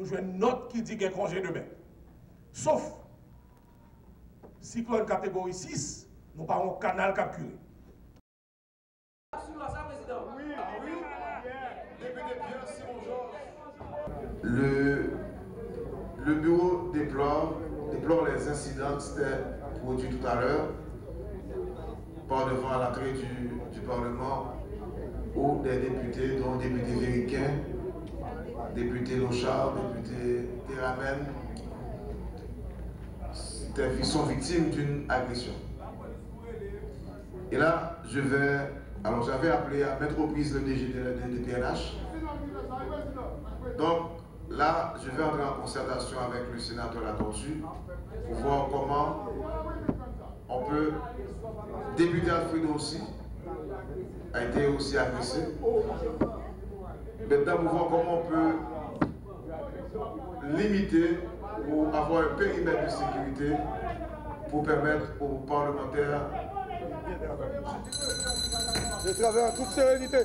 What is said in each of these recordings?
jouer une note qui dit qu'il y a congé demain. Sauf, cyclone catégorie 6, nous parlons canal capturé. Le bureau déplore les incidents qui s'étaient produits tout à l'heure par devant l'entrée du Parlement où des députés, dont le député Véricain, député Lochard, député Théramène, sont victimes d'une agression. Et là, j'avais appelé à maintes reprises le DG de PNH. Donc, là, je vais entrer en concertation avec le sénateur La Tortue pour voir comment on peut. Député Alfredo aussi a été aussi agressé. Maintenant, pour voir comment on peut limiter ou avoir un périmètre de sécurité pour permettre aux parlementaires de travailler en toute sérénité.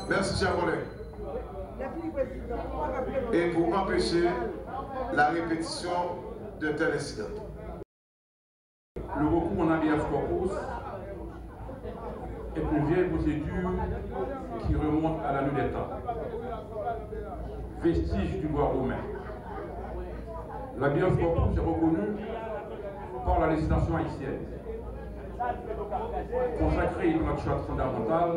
Merci, cher collègue. Et pour empêcher la répétition de tel incident. Le recours en habeas corpus est une vieille procédure qui remonte à la nuit des temps, vestige du droit romain. L'habeas corpus est reconnu par la législation haïtienne. Consacré dans notre charte fondamentale,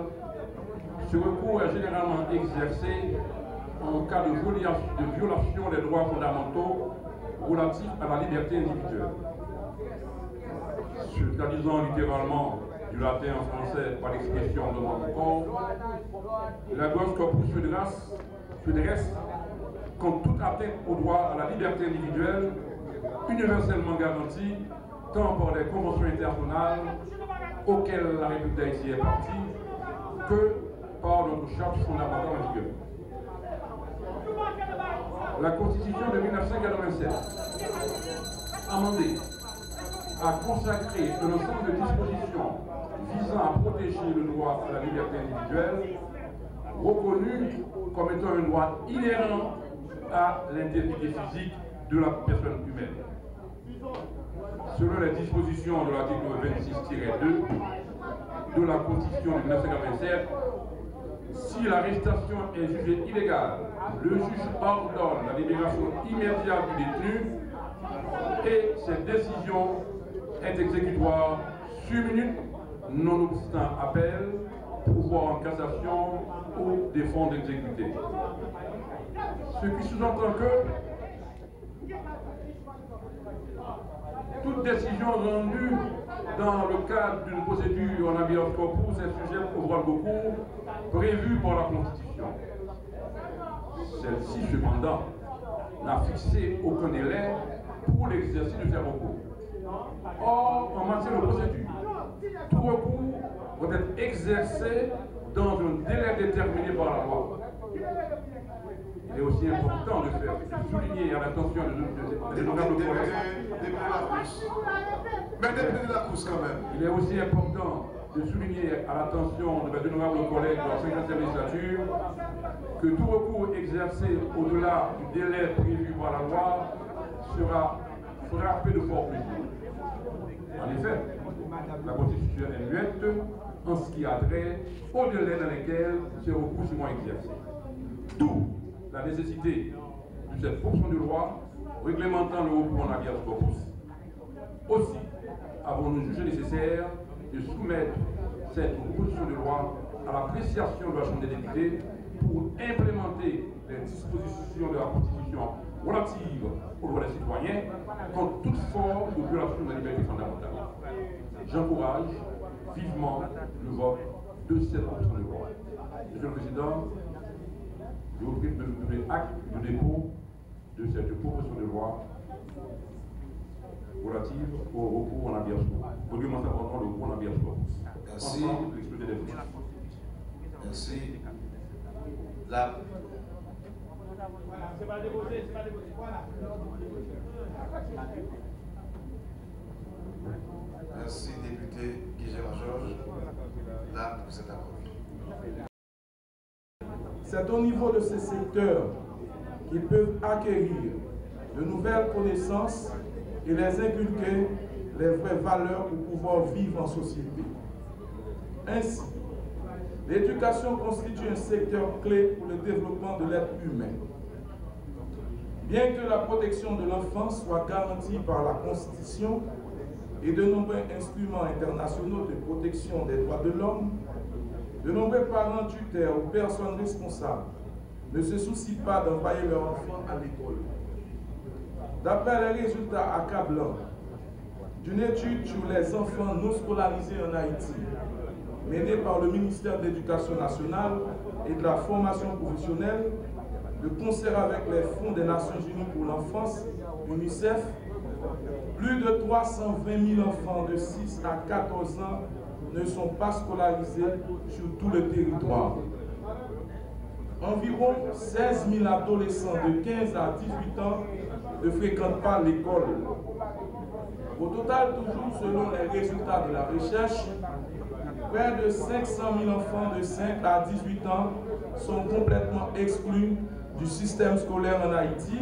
ce recours est généralement exercé en cas de violation des droits fondamentaux relatifs à la liberté individuelle. Se traduisant littéralement du latin en français par l'expression de mon corps, l'habeas corpus se dresse contre toute atteinte au droit à la liberté individuelle, universellement garantie tant par les conventions internationales auxquelles la République d'Haïti est partie, que par notre charte fondamentale en vigueur. La Constitution de 1987, amendée, a consacré un ensemble de dispositions visant à protéger le droit à la liberté individuelle, reconnu comme étant un droit inhérent à l'intégrité physique de la personne humaine. Selon les dispositions de l'article 26-2 de la Constitution de 1987, si l'arrestation est jugée illégale, le juge ordonne la libération immédiate du détenu et cette décision est exécutoire sur minute, nonobstant appel, pouvoir en cassation ou défendre exécuté. Ce qui sous-entend que toute décision rendue dans le cadre d'une procédure en habeas corpus est sujette au droit de recours prévu par la Constitution. Celle-ci, cependant, n'a fixé aucun délai pour l'exercice de ces recours. Or, en matière de procédure, tout recours doit être exercé dans un délai déterminé par la loi. Il est aussi important de souligner à l'attention des honorables collègues. Mais député de la course quand même. Il est aussi important de souligner à l'attention de mes honorables collègues de la 50e législature que tout recours exercé au-delà du délai prévu par la loi sera frappé de forfaiture. En effet, la Constitution est muette en ce qui a trait au délai dans lequel ces recours seront exercés. D'où la nécessité de cette proposition de loi réglementant le recours en habeas corpus. Aussi, avons-nous jugé nécessaire de soumettre cette proposition de loi à l'appréciation de la Chambre des députés pour implémenter les dispositions de la Constitution relatives aux droits des citoyens contre toute forme de violation de la liberté fondamentale. J'encourage vivement le vote de cette proposition de loi. Monsieur le Président, je vous prie de me donner acte de dépôt de cette proposition de loi relative au recours en habeas corpus. Réglementant le recours en habeas corpus. Merci. Merci. La... Merci, député Guy Gérard Georges. Là, vous êtes accordé. C'est au niveau de ces secteurs qu'ils peuvent acquérir de nouvelles connaissances et les inculquer les vraies valeurs pour pouvoir vivre en société. Ainsi, l'éducation constitue un secteur clé pour le développement de l'être humain. Bien que la protection de l'enfance soit garantie par la Constitution et de nombreux instruments internationaux de protection des droits de l'homme, de nombreux parents, tuteurs ou personnes responsables ne se soucient pas d'envoyer leurs enfants à l'école. D'après les résultats accablants d'une étude sur les enfants non scolarisés en Haïti, menée par le ministère de l'Éducation nationale et de la formation professionnelle, de concert avec les fonds des Nations Unies pour l'enfance, UNICEF, plus de 320 000 enfants de 6 à 14 ans ne sont pas scolarisés sur tout le territoire. Environ 16 000 adolescents de 15 à 18 ans ne fréquentent pas l'école. Au total, toujours selon les résultats de la recherche, près de 500 000 enfants de 5 à 18 ans sont complètement exclus du système scolaire en Haïti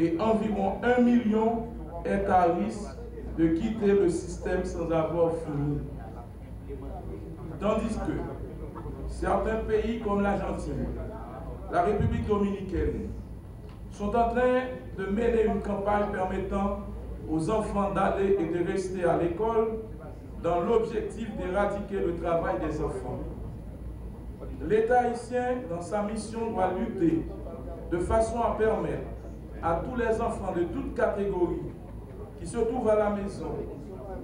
et environ 1 million est à risque de quitter le système sans avoir fini. Tandis que certains pays comme l'Argentine, la République dominicaine, sont en train de mener une campagne permettant aux enfants d'aller et de rester à l'école dans l'objectif d'éradiquer le travail des enfants. L'État haïtien, dans sa mission, doit lutter de façon à permettre à tous les enfants de toutes catégories qui se trouvent à la maison,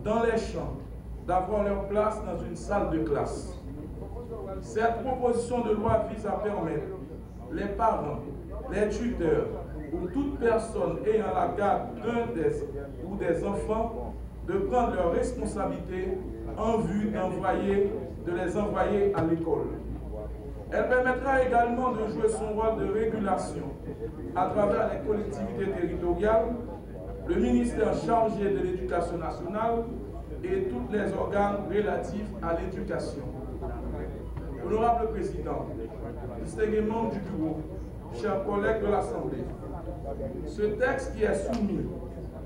dans les champs, d'avoir leur place dans une salle de classe. Cette proposition de loi vise à permettre les parents, les tuteurs ou toute personne ayant la garde d'un ou des enfants de prendre leurs responsabilités en vue de les envoyer à l'école. Elle permettra également de jouer son rôle de régulation à travers les collectivités territoriales, le ministère chargé de l'Éducation nationale et tous les organes relatifs à l'éducation. Honorable Président, distingués membres du bureau, chers collègues de l'Assemblée, ce texte qui est soumis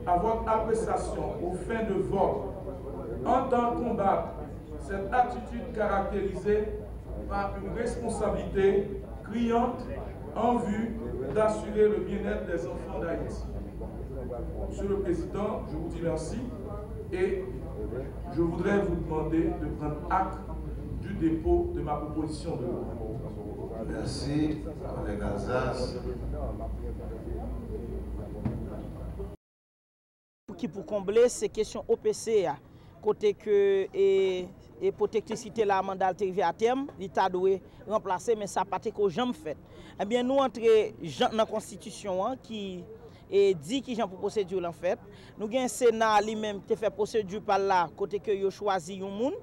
à votre appréciation aux fins de vote entend combattre cette attitude caractérisée par une responsabilité criante en vue d'assurer le bien-être des enfants d'Haïti. Monsieur le Président, je vous dis merci et je voudrais vous demander de prendre acte du dépôt de ma proposition de loi. Merci, collègue Alsace. Qui pour combler ces questions OPC, côté que et pour l'électricité la mandat arrivé à terme, l'État doit remplacer, mais ça n'a pas été jamais fait. Eh bien, nous entrons dans la Constitution qui dit qui j'en pour procédure en fait. Nous avons un Sénat lui-même qui fait procédure par là, côté que yo choisi un monde.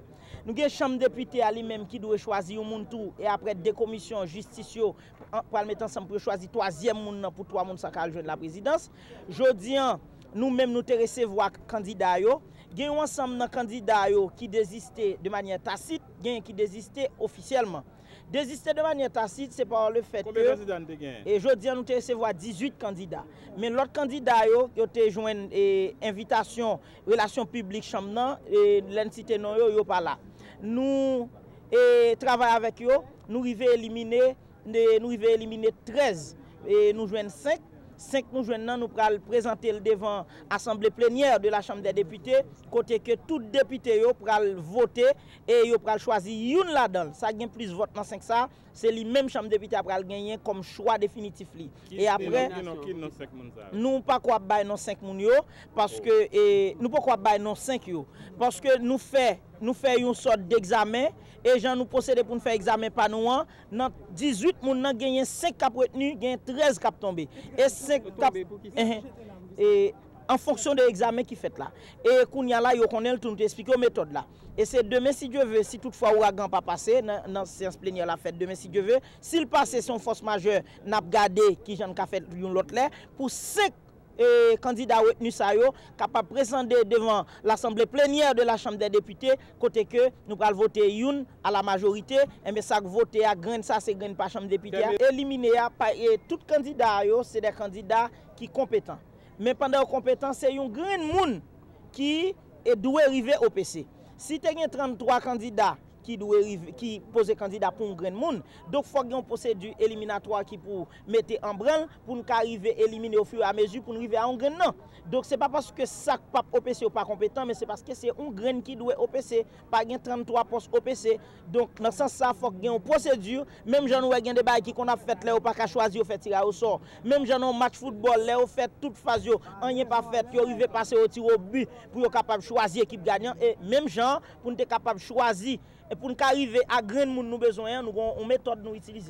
Nous avons une chambre député à lui-même qui doit choisir un monde tout et après des commissions justice pour le mettre ensemble pour choisir troisième monde pour trois monde ça joindre la présidence. Jodi nous-mêmes nous te recevoir candidat yo. Il y a un ensemble de candidats qui désistaient de manière tacite, il y a qui désistaient officiellement. Désister de manière tacite, c'est par le fait que... Et aujourd'hui, nous recevons 18 candidats. Mais l'autre candidat, qui ont joint une invitation, relations publiques, chambre, et l'entité non, yo pas là. Nous travaillons avec eux, nous arrivons à éliminer 13 et nous joignons 5. 5 nous joignons, nous allons présenter le devant l'Assemblée plénière de la Chambre des députés, côté que tout député pourra voter et ils pourra choisir une là-dedans. Ça gagne plus de votes dans 5 ça, c'est les mêmes Chambre des députés pourra gagner comme choix définitif. Et après, nous pas quoi bailler non 5 moun yo parce que nous pas quoi bailler non 5 yo parce que nous fait une sorte d'examen et gens nous procéder pour nous faire examen par nous dans 18 moun nan gagné 5 cap retenu, gagné 13 cap tombé et 5 cap et en fonction de l'examen qui fait là. Et kounya là yo connaît tout nous expliquer méthode là. Et c'est demain si Dieu veut, si toutefois ouragan pas passé dans séance plénière la fête demain si Dieu veut, s'il passe son force majeure n'a gardé qui j'en ka fait l'autre là pour 5 candidat retenu ça yo capable présenter devant l'assemblée plénière de la Chambre des députés côté que nous allons voter une à la majorité et mais ça voter à grain ça c'est grain par Chambre des députés éliminer tout candidat yo c'est des candidats qui compétents mais pendant compétents c'est un grand monde qui doit arriver au PC si tu as 33 candidats qui pose candidat pour un grand monde. Donc, il faut qu'il y ait une procédure éliminatoire qui pour mettre en branle pour nous arriver à éliminer au fur et à mesure pour nous arriver à un grand nom. Donc, ce n'est pas parce que ça pas OPC ou pas compétent, mais c'est parce que c'est un grand qui doit OPC, pas 33 postes OPC. Donc, dans ce sens, ça faut qu'il y ait une procédure. Même si nous avons des bails qui qu'on a fait là, ou pas qu'à choisir, fait tirer au sort. Même si nous avons match football là, ou fait toute phase, on n'y est pas fait, qui arrive passer au tir au but pour être capable de choisir l'équipe gagnante. Et même gens, pour nous être capable de choisir et pour nous arriver à grand monde nous besoin, nous avons une méthode nous utiliser.